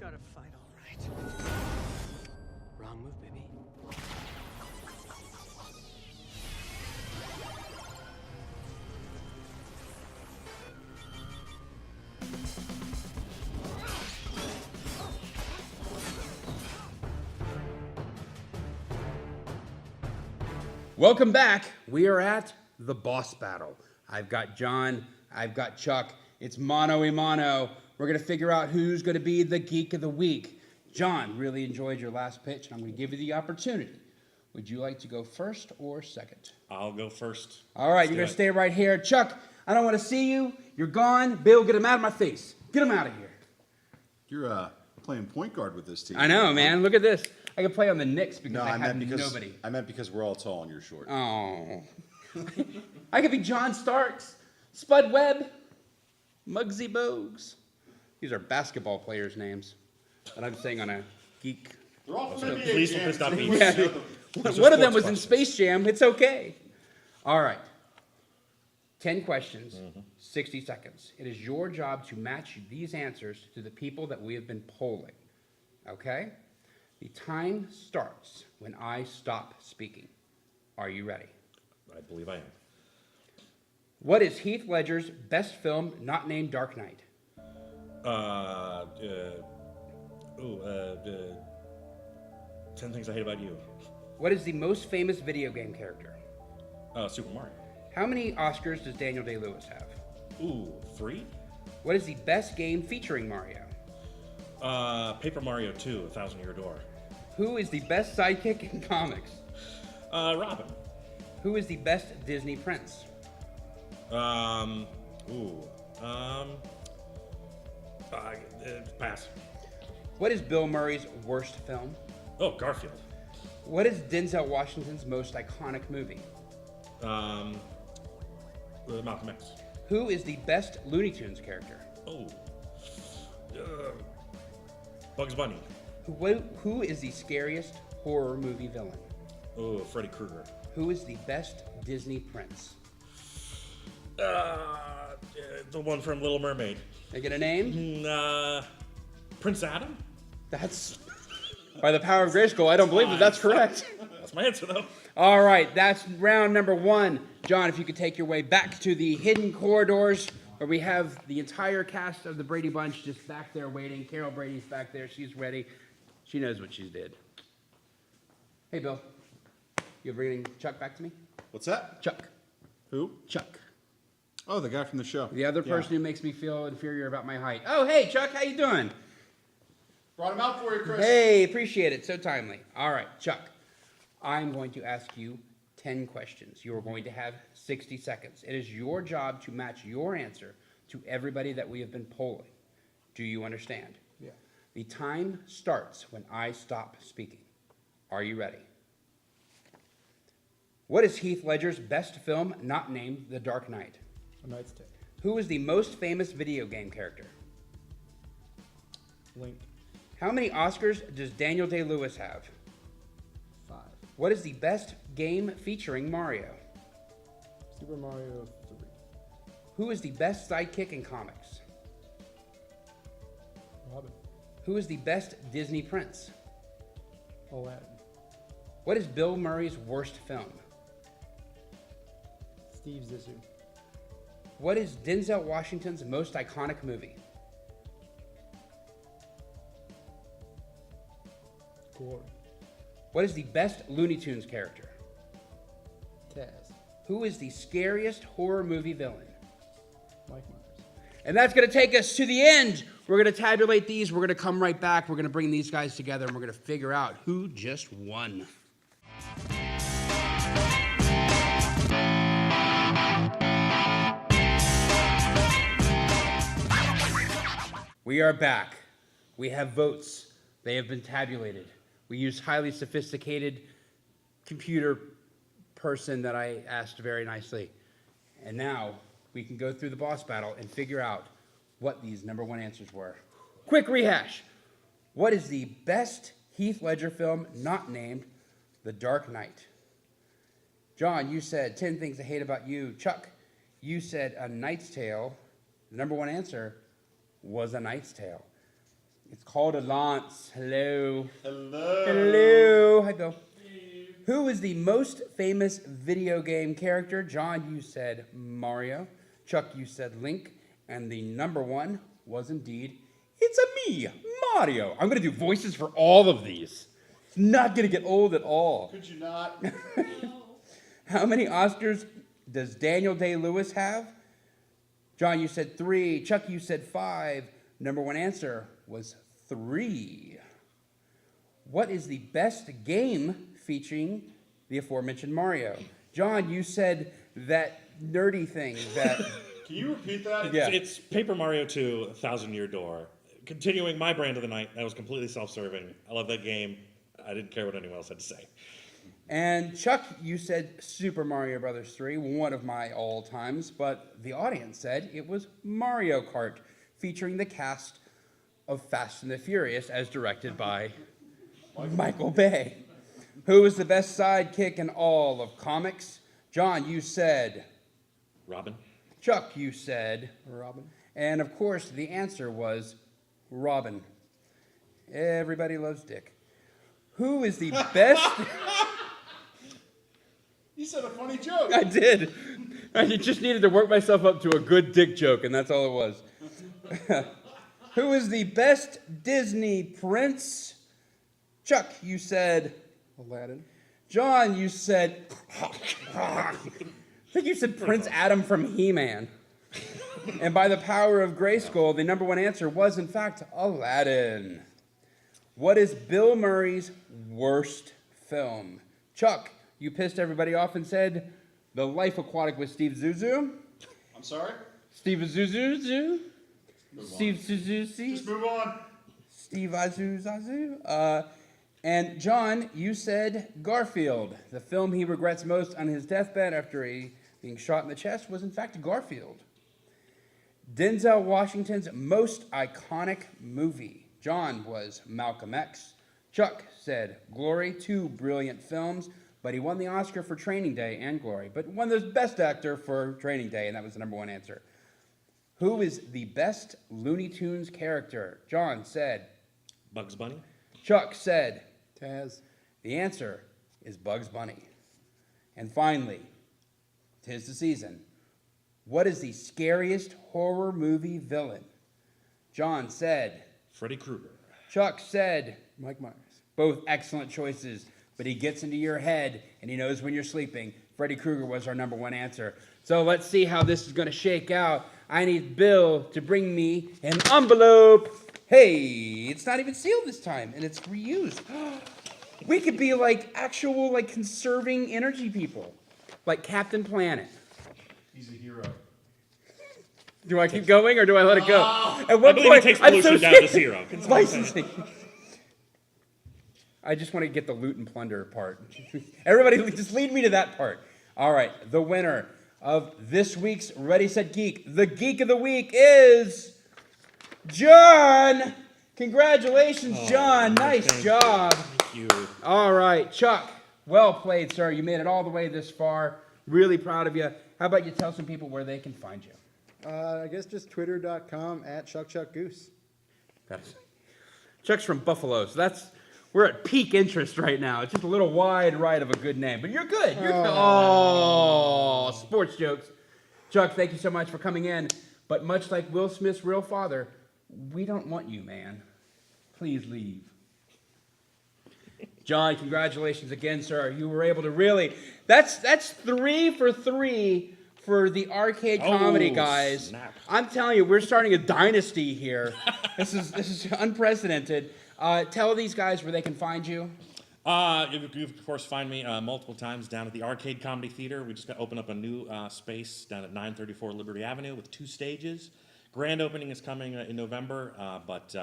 gotta fight all right. Wrong move, baby. Welcome back. We are at the boss battle. I've got John, I've got Chuck. It's mano a mano. We're going to figure out who's going to be the Geek of the Week. John, really enjoyed your last pitch, and I'm going to give you the opportunity. Would you like to go first or second? I'll go first. All right, you're going to stay right here. Chuck, I don't want to see you. You're gone. Bill, get him out of my face. Get him out of here. You're playing point guard with this team. I know, man. Look at this. I can play on the Knicks because No, I have because nobody. I meant because we're all tall and you're short. Oh. I could be John Starks, Spud Webb, Muggsy Bogues. These are basketball players' names that I'm saying on a geek. They're all from NBA Please camps. stop being. Yeah. One of them was in Space Jam. It's okay. All right. 10 questions, 60 seconds. It is your job to match these answers to the people that we have been polling. Okay? The time starts when I stop speaking. Are you ready? I believe I am. What is Heath Ledger's best film not named Dark Knight? 10 Things I Hate About You. What is the most famous video game character? Super Mario. How many Oscars does Daniel Day-Lewis have? Ooh, 3? What is the best game featuring Mario? Paper Mario 2, A Thousand Year Door. Who is the best sidekick in comics? Robin. Who is the best Disney prince? Pass. What is Bill Murray's worst film? Oh, Garfield. What is Denzel Washington's most iconic movie? Malcolm X. Who is the best Looney Tunes character? Oh. Bugs Bunny. Who is the scariest horror movie villain? Oh, Freddy Krueger. Who is the best Disney prince? The one from Little Mermaid. Can I get a name? Prince Adam? That's by the power of Grayskull. I don't believe that that's correct. That's my answer, though. All right, that's round number one. John, if you could take your way back to the hidden corridors where we have the entire cast of the Brady Bunch just back there waiting. Carol Brady's back there. She's ready. She knows what she did. Hey, Bill. You bringing Chuck back to me? What's that? Chuck. Who? Chuck. Oh, the guy from the show. The other person who makes me feel inferior about my height. Oh, hey, Chuck, how you doing? Brought him out for you, Chris. Hey, appreciate it. So timely. All right, Chuck. I'm going to ask you 10 questions. You are going to have 60 seconds. It is your job to match your answer to everybody that we have been polling. Do you understand? Yeah. The time starts when I stop speaking. Are you ready? What is Heath Ledger's best film not named The Dark Knight? A Knight's Tale. Who is the most famous video game character? Link. How many Oscars does Daniel Day-Lewis have? 5. What is the best game featuring Mario? Super Mario 3. Who is the best sidekick in comics? Robin. Who is the best Disney prince? Aladdin. What is Bill Murray's worst film? Steve Zissou. What is Denzel Washington's most iconic movie? Glory. What is the best Looney Tunes character? Taz. Who is the scariest horror movie villain? Mike Myers. And that's going to take us to the end. We're going to tabulate these. We're going to come right back. We're going to bring these guys together, and we're going to figure out who just won. We are back. We have votes. They have been tabulated. We used highly sophisticated computer person that I asked very nicely. And now we can go through the boss battle and figure out what these number one answers were. Quick rehash. What is the best Heath Ledger film not named The Dark Knight? John, you said 10 Things I Hate About You. Chuck, you said A Knight's Tale. The number one answer was A Knight's Tale. It's called a lance. Hello. Hello. Hello. Hi, Bill. Who is the most famous video game character? John, you said Mario. Chuck, you said Link. And the number one was indeed, it's a me, Mario. I'm going to do voices for all of these. It's not going to get old at all. Could you not? How many Oscars does Daniel Day-Lewis have? John, you said 3. Chuck, you said 5. Number one answer was 3. What is the best game featuring the aforementioned Mario? John, you said that nerdy thing that... Can you repeat that? Yeah. It's Paper Mario 2, 1,000 Year Door. Continuing my brand of the night, that was completely self-serving. I love that game. I didn't care what anyone else had to say. And Chuck, you said Super Mario Brothers 3, one of my all-times, but the audience said it was Mario Kart, featuring the cast of Fast and the Furious as directed by Michael Bay. Who is the best sidekick in all of comics? John, you said. Robin? Chuck, you said. Robin. And of course, the answer was Robin. Everybody loves Dick. Who is the best... You said a funny joke. I did. I just needed to work myself up to a good dick joke, and that's all it was. Who is the best Disney prince? Chuck, you said. Aladdin. John, you said. I think you said Prince Adam from He-Man. And by the power of Grayskull, the number one answer was, in fact, Aladdin. What is Bill Murray's worst film? Chuck, you pissed everybody off and said The Life Aquatic with Steve Zuzu. I'm sorry? Steve Zuzu. Steve Just Suzuki. move on. Steve Zazu. And John, you said Garfield. The film he regrets most on his deathbed after being shot in the chest was, in fact, Garfield. Denzel Washington's most iconic movie. John was Malcolm X. Chuck said Glory, 2 brilliant films, but he won the Oscar for Training Day and Glory, but won the Best Actor for Training Day, and that was the number one answer. Who is the best Looney Tunes character? John said. Bugs Bunny? Chuck said. Taz. The answer is Bugs Bunny. And finally, 'tis the season. What is the scariest horror movie villain? John said. Freddy Krueger. Chuck said. Mike Myers. Both excellent choices, but he gets into your head and he knows when you're sleeping. Freddy Krueger was our number one answer. So let's see how this is going to shake out. I need Bill to bring me an envelope. Hey, it's not even sealed this time, and it's reused. We could be like actual like conserving energy people, like Captain Planet. He's a hero. Do I keep going or do I let it go? At what I believe point? it takes I'm pollution so down to scared. 0. Licensing. I just want to get the loot and plunder part. Everybody, just lead me to that part. All right, the winner of this week's Ready, Set, Geek, the Geek of the Week is John. Congratulations, John. Nice job. Thank you. All right, Chuck. Well played, sir. You made it all the way this far. Really proud of you. How about you tell some people where they can find you? I guess just twitter.com @ChuckChuckGoose. Chuck's from Buffalo, so we're at peak interest right now. It's just a little wide right of a good name, but you're good. You're good. Oh, sports jokes. Chuck, thank you so much for coming in. But much like Will Smith's real father, we don't want you, man. Please leave. John, congratulations again, sir. You were able to really. That's 3 for 3 for the arcade comedy guys. Snap. I'm telling you, we're starting a dynasty here. This is unprecedented. Tell these guys where they can find you. You can, of course, find me multiple times down at the Arcade Comedy Theater. We just got to open up a new space down at 934 Liberty Avenue with 2 stages. Grand opening is coming in November, but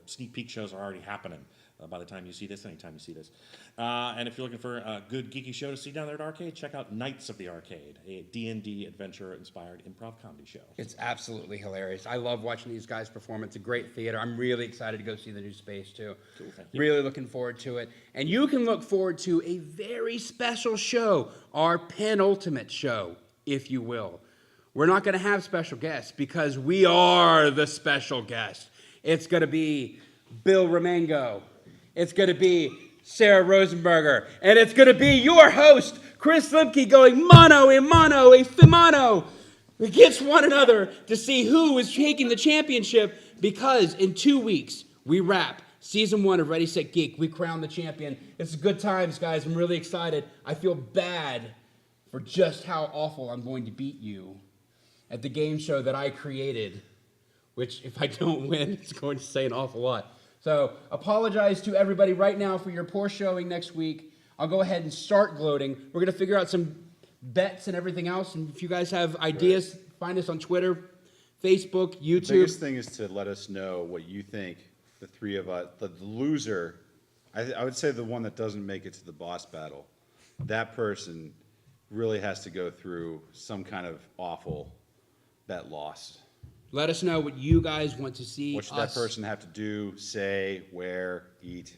sneak peek shows are already happening by the time you see this, anytime you see this. And if you're looking for a good geeky show to see down there at Arcade, check out Knights of the Arcade, a D&D adventure-inspired improv comedy show. It's absolutely hilarious. I love watching these guys perform. It's a great theater. I'm really excited to go see the new space, too. Cool, thank you. Really looking forward to it. And you can look forward to a very special show, our penultimate show, if you will. We're not going to have special guests because we are the special guest. It's going to be Bill Romango. It's going to be Sarah Rosenberger. And it's going to be your host, Chris Limke, going mano a mano against one another to see who is taking the championship, because in 2 weeks, we wrap Season 1 of Ready, Set, Geek. We crown the champion. It's good times, guys. I'm really excited. I feel bad for just how awful I'm going to beat you at the game show that I created, which, if I don't win, it's going to say an awful lot. So, apologize to everybody right now for your poor showing next week. I'll go ahead and start gloating. We're going to figure out some bets and everything else. And if you guys have ideas, find us on Twitter, Facebook, YouTube. The biggest thing is to let us know what you think. The three of us, the loser, I would say the one that doesn't make it to the boss battle, that person really has to go through some kind of awful bet loss. Let us know what you guys want to see. What should that person have to do, say, wear, eat?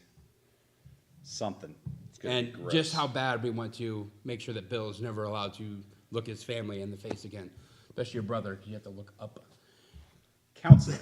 Something. It's gonna be And gross. just how bad we want to make sure that Bill is never allowed to look his family in the face again. Especially your brother, 'cause you have to look up. Counseling.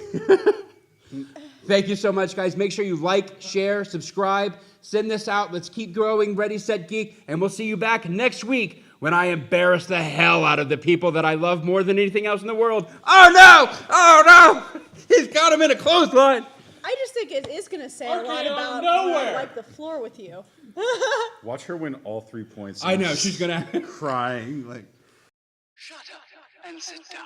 Thank you so much, guys. Make sure you like, share, subscribe. Send this out. Let's keep growing Ready, Set, Geek. And we'll see you back next week when I embarrass the hell out of the people that I love more than anything else in the world. Oh, no! Oh, no! He's got him in a clothesline. I just think it is going to say a lot RKO about nowhere. like the floor with you. Watch her win all 3 points. I know. She's going to... crying like. Shut up and sit down.